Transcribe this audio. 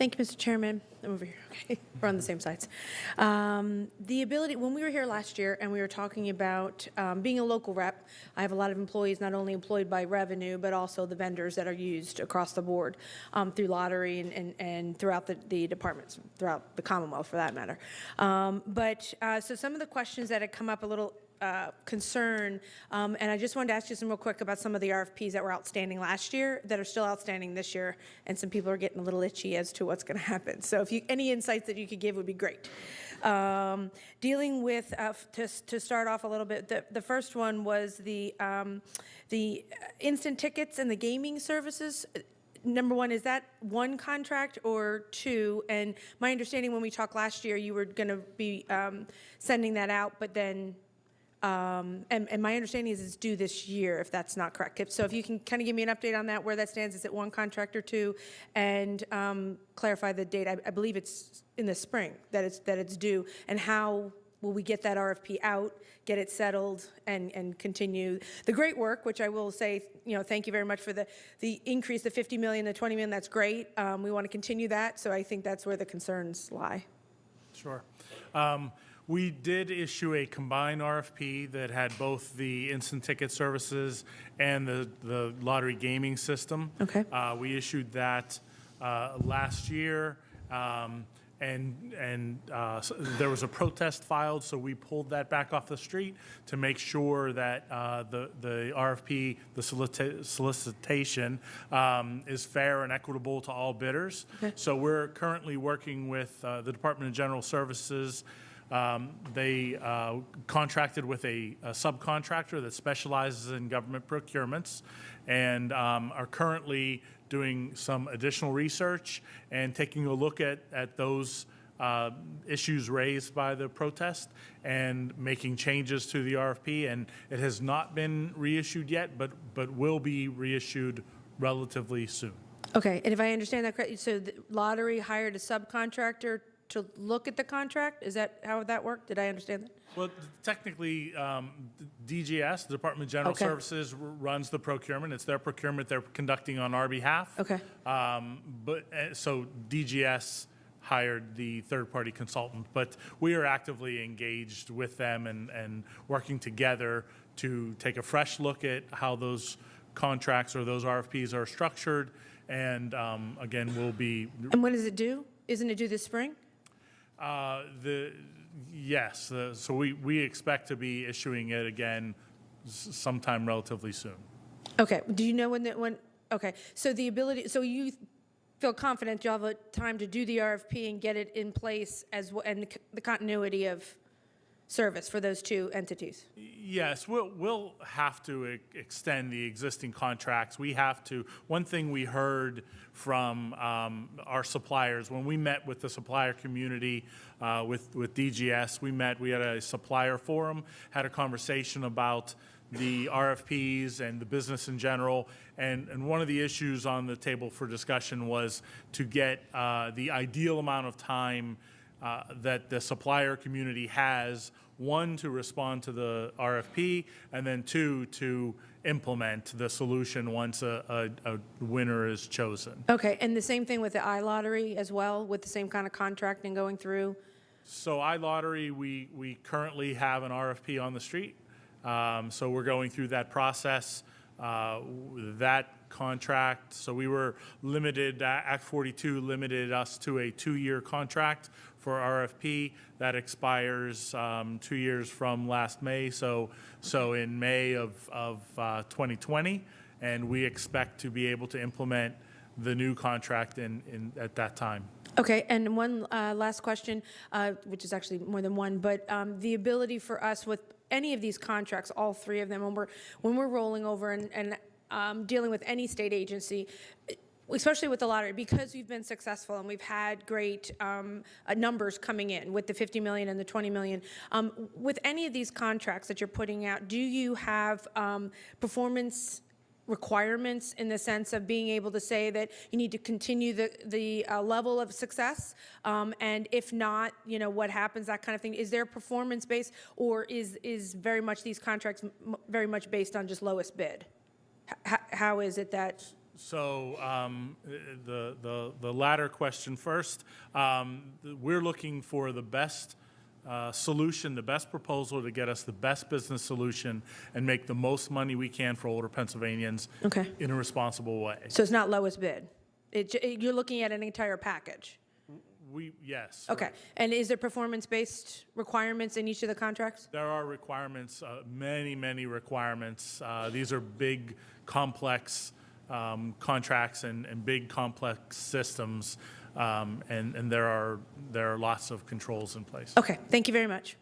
Thank you, Mr. Chairman. I'm over here. Okay, we're on the same sides. The ability, when we were here last year and we were talking about being a local rep, I have a lot of employees not only employed by revenue, but also the vendors that are used across the board through lottery and throughout the departments, throughout the Commonwealth for that matter. So some of the questions that had come up a little concern, and I just wanted to ask you some real quick about some of the RFPs that were outstanding last year that are still outstanding this year, and some people are getting a little itchy as to what's going to happen. So if you, any insights that you could give would be great. Dealing with, to start off a little bit, the first one was the instant tickets and the gaming services. Number one, is that one contract or two? And my understanding when we talked last year, you were going to be sending that out, but then and my understanding is it's due this year, if that's not correct. So if you can kind of give me an update on that, where that stands, is it one contract or two, and clarify the date. I believe it's in the spring that it's due, and how will we get that RFP out, get it settled, and continue the great work, which I will say, you know, thank you very much for the increase, the 50 million, the 20 million, that's great. We want to continue that, so I think that's where the concerns lie. Sure. We did issue a combined RFP that had both the instant ticket services and the lottery gaming system. Okay. We issued that last year, and so there was a protest filed, so we pulled that back off the street to make sure that the RFP, the solicitation, is fair and equitable to all bidders. Okay. So we're currently working with the Department of General Services. They contracted with a subcontractor that specializes in government procurements, and are currently doing some additional research and taking a look at those issues raised by the protest and making changes to the RFP. And it has not been reissued yet, but will be reissued relatively soon. Okay, and if I understand that correctly, so the lottery hired a subcontractor to look at the contract? Is that how that worked? Did I understand that? Well, technically, DGS, the Department of General Services, runs the procurement. It's their procurement they're conducting on our behalf. Okay. So DGS hired the third-party consultant, but we are actively engaged with them and working together to take a fresh look at how those contracts or those RFPs are structured. And again, we'll be. And when is it due? Isn't it due this spring? Yes, so we expect to be issuing it again sometime relatively soon. Okay, do you know when, okay, so the ability, so you feel confident you'll have a time to do the RFP and get it in place as well, and the continuity of service for those two entities? Yes, we'll have to extend the existing contracts. We have to. One thing we heard from our suppliers when we met with the supplier community with DGS, we had a supplier forum, had a conversation about the RFPs and the business in general, and one of the issues on the table for discussion was to get the ideal amount of time that the supplier community has, one, to respond to the RFP, and then two, to implement the solution once a winner is chosen. Okay, and the same thing with the iLottery as well, with the same kind of contracting going through? So iLottery, we currently have an RFP on the street. So we're going through that process. That contract, so we were limited, Act 42 limited us to a 2-year contract for RFP. That expires 2 years from last May, so in May of 2020, and we expect to be able to implement the new contract at that time. Okay, and one last question, which is actually more than one, but the ability for us with any of these contracts, all three of them, when we're rolling over and dealing with any state agency, especially with the lottery, because we've been successful and we've had great numbers coming in with the 50 million and the 20 million. With any of these contracts that you're putting out, do you have performance requirements in the sense of being able to say that you need to continue the level of success, and if not, you know, what happens, that kind of thing? Is there performance based, or is very much these contracts very much based on just lowest bid? How is it that? So the latter question first. We're looking for the best solution, the best proposal to get us the best business solution and make the most money we can for older Pennsylvanians Okay. in a responsible way. So it's not lowest bid? You're looking at an entire package? Yes. Okay. right. And is there performance-based requirements in each of the contracts? There are requirements, many requirements. These are big, complex contracts and big, complex systems, and there are lots of controls in place. Okay, thank you very much.